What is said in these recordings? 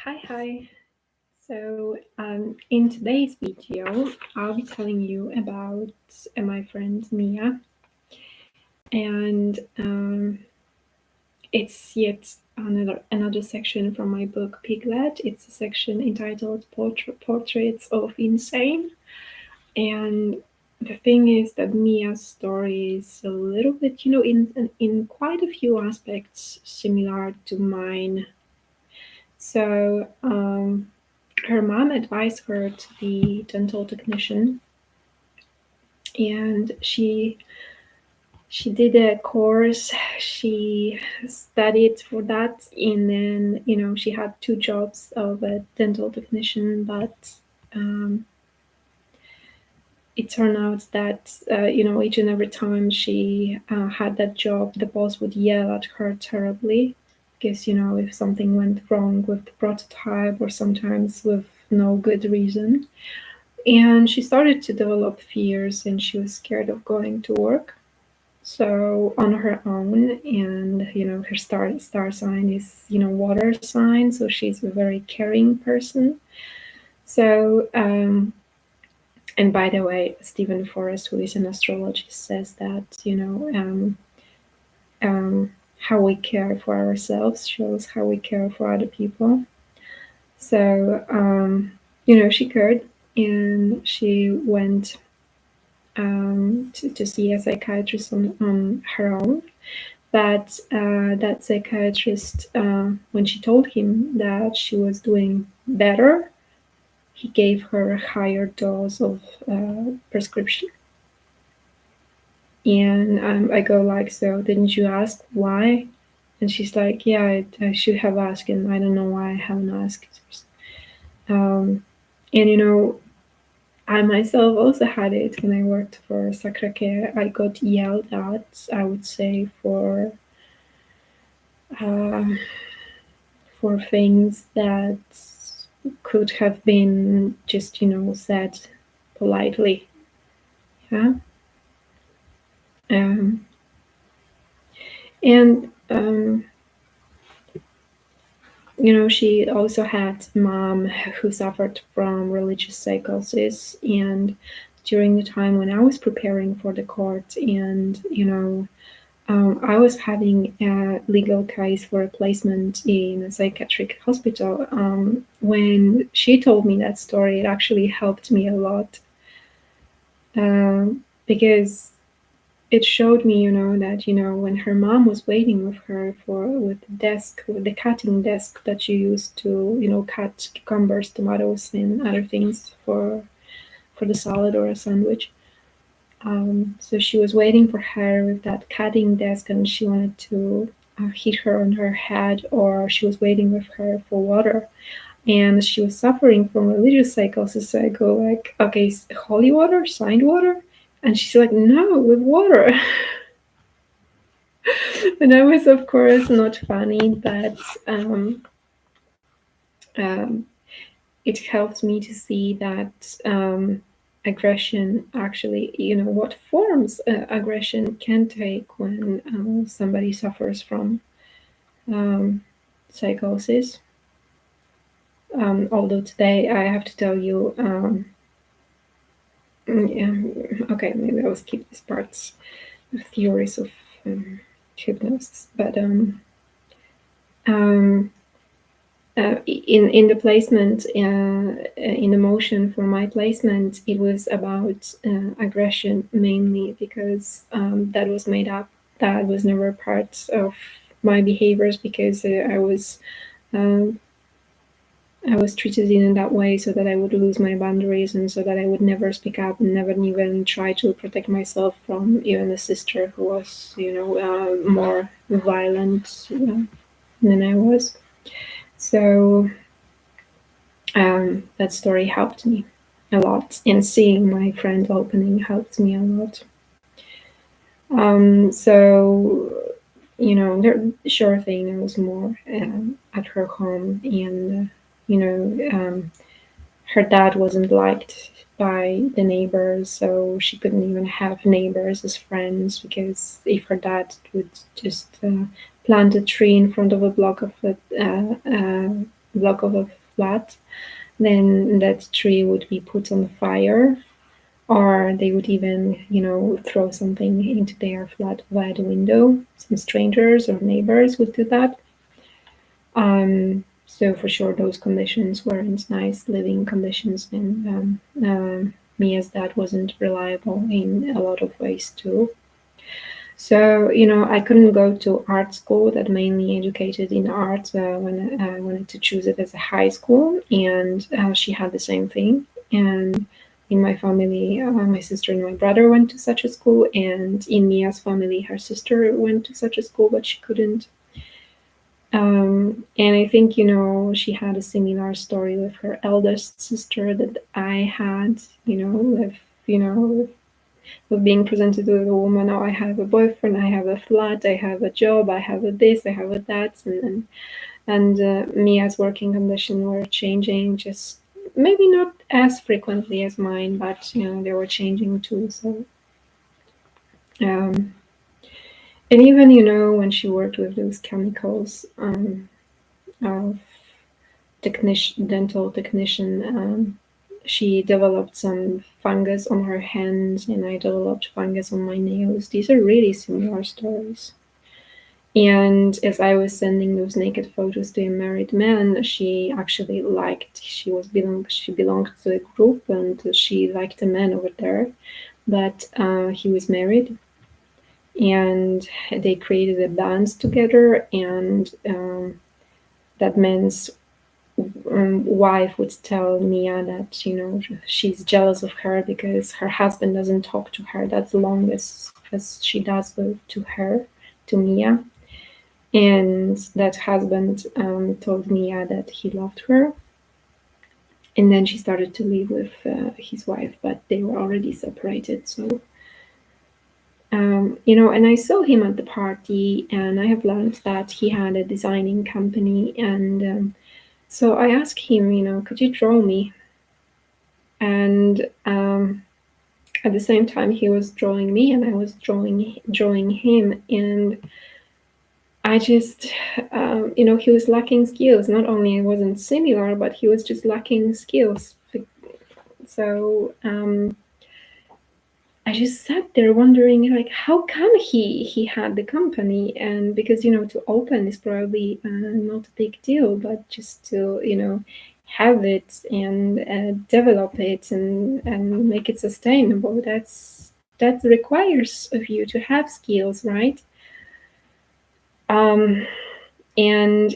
Hi. In today's video, I'll be telling you about my friend Mia, and it's yet another section from my book Piglet. It's a section entitled Portraits of Insane, and the thing is that Mia's story is a little bit, in quite a few aspects similar to mine. So, her mom advised her to be dental technician, and she did a course. She studied for that, and then she had two jobs of a dental technician, but it turned out that each and every time she had that job, the boss would yell at her terribly because if something went wrong with the prototype, or sometimes with no good reason. And she started to develop fears, and she was scared of going to work. So on her own, and her star sign is water sign, so she's a very caring person. So and by the way, Stephen Forrest, who is an astrologist, says that how we care for ourselves shows how we care for other people. So she cared, and she went to see a psychiatrist on her own. But that psychiatrist, when she told him that she was doing better, he gave her a higher dose of prescription. And I go like, so didn't you ask why? And she's like, yeah, I should have asked, and I don't know why I haven't asked. And I myself also had it when I worked for Sacra Care. I got yelled at, I would say, for things that could have been just, said politely. Yeah. And she also had a mom who suffered from religious psychosis, and during the time when I was preparing for the court, and I was having a legal case for a placement in a psychiatric hospital. When she told me that story, it actually helped me a lot, because it showed me, that when her mom was waiting with her with the cutting desk that you use to cut cucumbers, tomatoes, and other things for the salad or a sandwich. So she was waiting for her with that cutting desk, and she wanted to hit her on her head, or she was waiting with her for water, and she was suffering from religious psychosis. So I go like, okay, holy water, signed water? And she's like, no, with water. And that was, of course, not funny, but it helped me to see that aggression actually, what forms aggression can take when somebody suffers from psychosis. Although today I have to tell you, okay, maybe I'll skip these parts of theories of hypnosis, but in the placement, in the motion for my placement, it was about aggression mainly, because that was made up. That was never part of my behaviors, because I was treated in that way so that I would lose my boundaries, and so that I would never speak up and never even try to protect myself from even a sister who was, more violent than I was. So that story helped me a lot, and seeing my friend opening helped me a lot. So the sure thing, there was more at her home, and her dad wasn't liked by the neighbors, so she couldn't even have neighbors as friends, because if her dad would just plant a tree in front of a block of block of a flat, then that tree would be put on fire, or they would even, throw something into their flat via the window. Some strangers or neighbors would do that. So for sure, those conditions weren't nice living conditions, and Mia's dad wasn't reliable in a lot of ways too. So, I couldn't go to art school that mainly educated in art when I wanted to choose it as a high school, and she had the same thing. And in my family, my sister and my brother went to such a school, and in Mia's family, her sister went to such a school, but she couldn't. And I think, she had a similar story with her eldest sister that I had, with being presented with a woman. Oh, I have a boyfriend, I have a flat, I have a job, I have a this, I have a that, and Mia's working conditions were changing, just maybe not as frequently as mine, but they were changing too. So, um, and even when she worked with those chemicals, of dental technician. She developed some fungus on her hands, and I developed fungus on my nails. These are really similar stories. And as I was sending those naked photos to a married man, she actually liked. She belonged to a group, and she liked a man over there, but he was married, and they created a band together. And that man's wife would tell Mia that she's jealous of her because her husband doesn't talk to her that long as she does to her, to Mia. And that husband told Mia that he loved her, and then she started to live with his wife, but they were already separated. So and I saw him at the party, and I have learned that he had a designing company, and so I asked him, could you draw me? And at the same time, he was drawing me, and I was drawing him. And I just, he was lacking skills. Not only it wasn't similar, but he was just lacking skills. So I just sat there wondering, like, how come he had the company? And because to open is probably not a big deal, but just to have it and develop it and make it sustainable, that requires of you to have skills, right? Um, and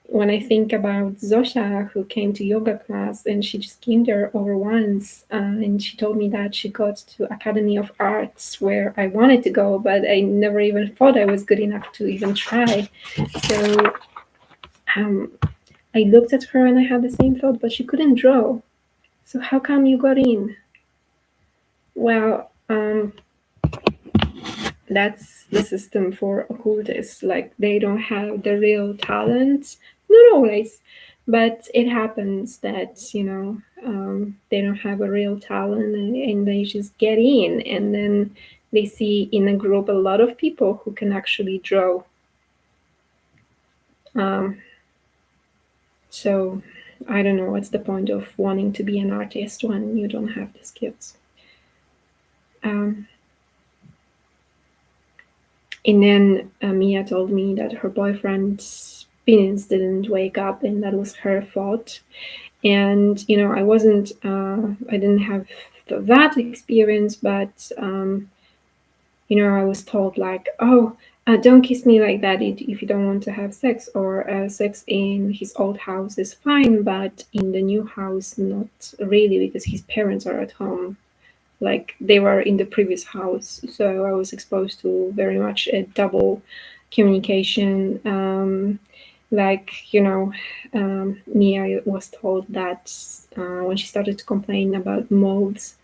when I think about Zosha, who came to yoga class, and she just came there over once, and she told me that she got to Academy of Arts where I wanted to go, but I never even thought I was good enough to even try. So I looked at her and I had the same thought, but she couldn't draw. So how come you got in? Well, that's the system for occultists. Like, they don't have the real talent, not always, but it happens that they don't have a real talent, and they just get in, and then they see in a group a lot of people who can actually draw. So I don't know what's the point of wanting to be an artist when you don't have the skills. And then Mia told me that her boyfriend's penis didn't wake up, and that was her fault. And I didn't have that experience, but I was told, like, oh, don't kiss me like that if you don't want to have sex, or sex in his old house is fine, but in the new house, not really, because his parents are at home. Like, they were in the previous house, so I was exposed to very much a double communication. Mia was told that when she started to complain about moths,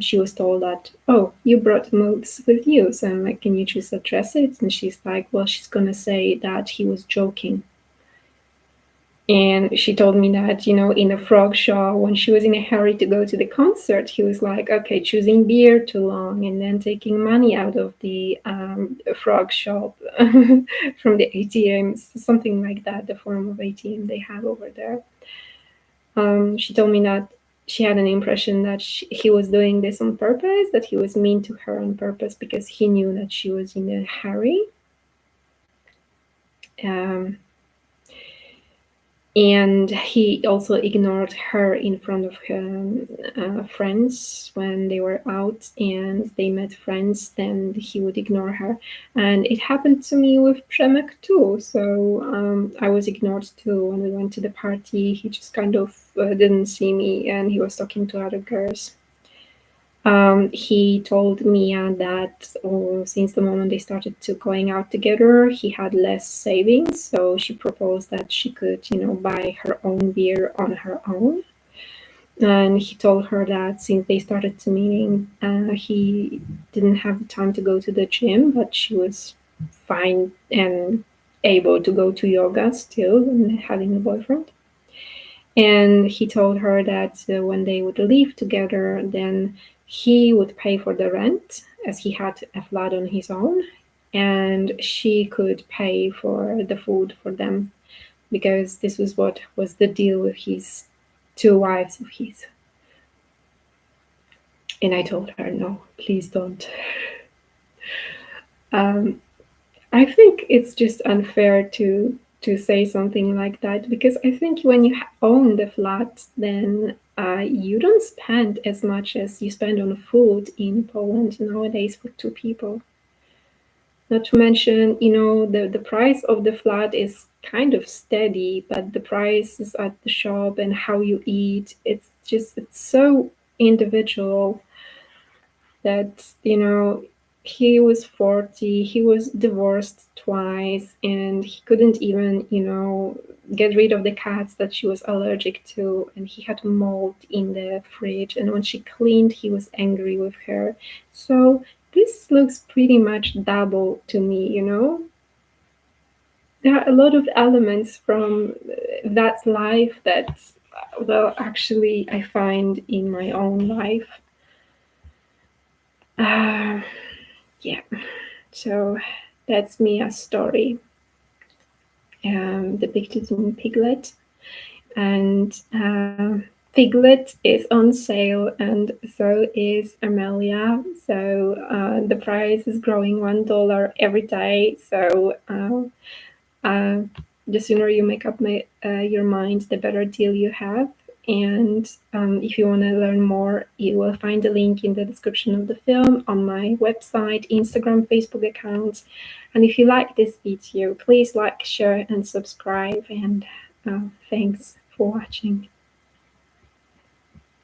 she was told that, oh, you brought moths with you, so I'm like, can you just address it? And she's like, well, she's gonna say that he was joking. And she told me that, in a frog show, when she was in a hurry to go to the concert, he was like, okay, choosing beer too long and then taking money out of the frog shop from the ATMs, something like that, the form of ATM they have over there. She told me that she had an impression that he was doing this on purpose, that he was mean to her on purpose because he knew that she was in a hurry. Um, and he also ignored her in front of her friends when they were out and they met friends. Then he would ignore her, and it happened to me with Przemek too. So I was ignored too when we went to the party. He just kind of didn't see me, and he was talking to other girls. He told Mia that since the moment they started to going out together, he had less savings. So she proposed that she could, buy her own beer on her own. And he told her that since they started to meeting, he didn't have the time to go to the gym, but she was fine and able to go to yoga still and having a boyfriend. And he told her that when they would live together, then he would pay for the rent as he had a flat on his own, and she could pay for the food for them because this was what was the deal with his two wives of his. And I told her, no, please don't. Um, I think it's just unfair to say something like that because I think when you own the flat, then you don't spend as much as you spend on food in Poland nowadays for two people. Not to mention, the price of the flat is kind of steady, but the prices at the shop and how you eat, it's so individual that he was 40, he was divorced twice, and he couldn't even get rid of the cats that she was allergic to, and he had mold in the fridge, and when she cleaned he was angry with her. So this looks pretty much double to me. There are a lot of elements from that life that, well, actually I find in my own life. uh, yeah. So that's Mia's story, depicted in Piglet. And Piglet is on sale, and so is Amelia. So the price is growing $1 every day. So the sooner you make up your mind, the better deal you have. And if you want to learn more, you will find the link in the description of the film on my website, Instagram, Facebook account. And if you like this video, please like, share, and subscribe. And thanks for watching.